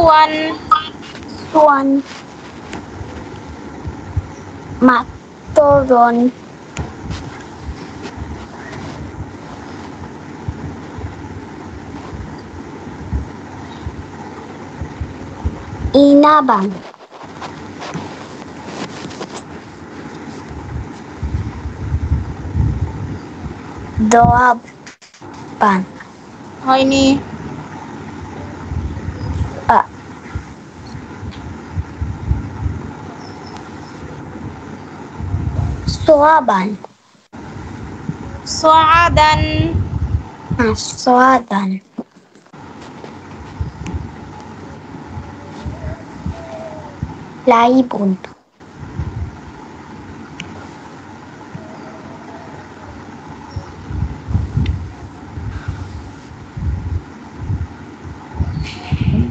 Suan. Suan. Matoron. Inabang. Doaban. হয়নি। Soaban. Soadan. Soadan. Laibun.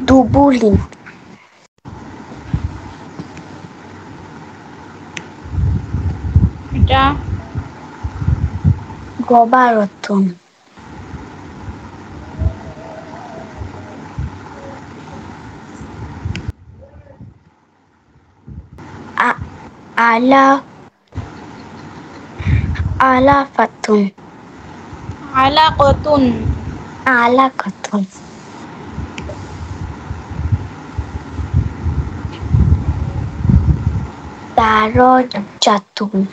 Dubulin. এটা Gobarotun. Alafatun. আলাকতুন। Alakatun. Darojatun.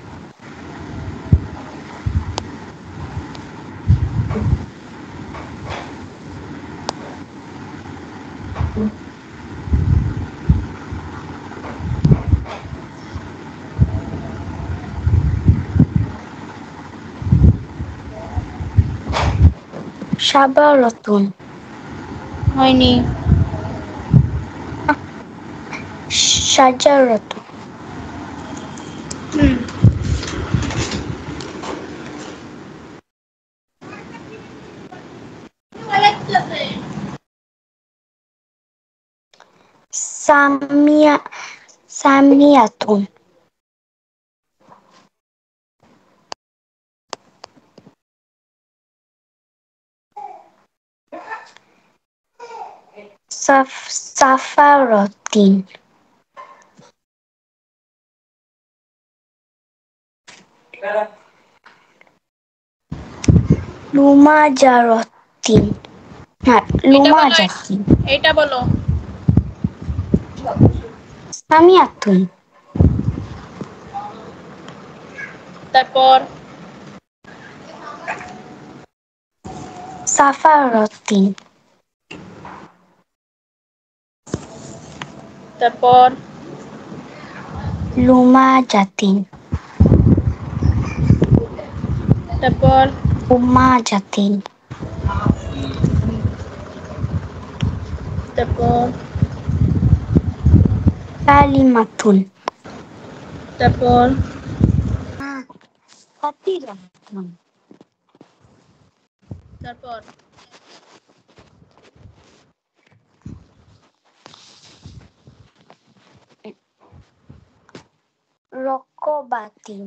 Shabaratun. হয়নি। Shajaratun. Samiatun. Safarotin. Lumajarotin. Lumajatin. এটা বলো। Samiatun. তারপর Safarotin. তারপর Lumajatin. তারপর Lumajatin. তারপর Kalimatun. তারপর Patiratun. তারপর Rokobatin.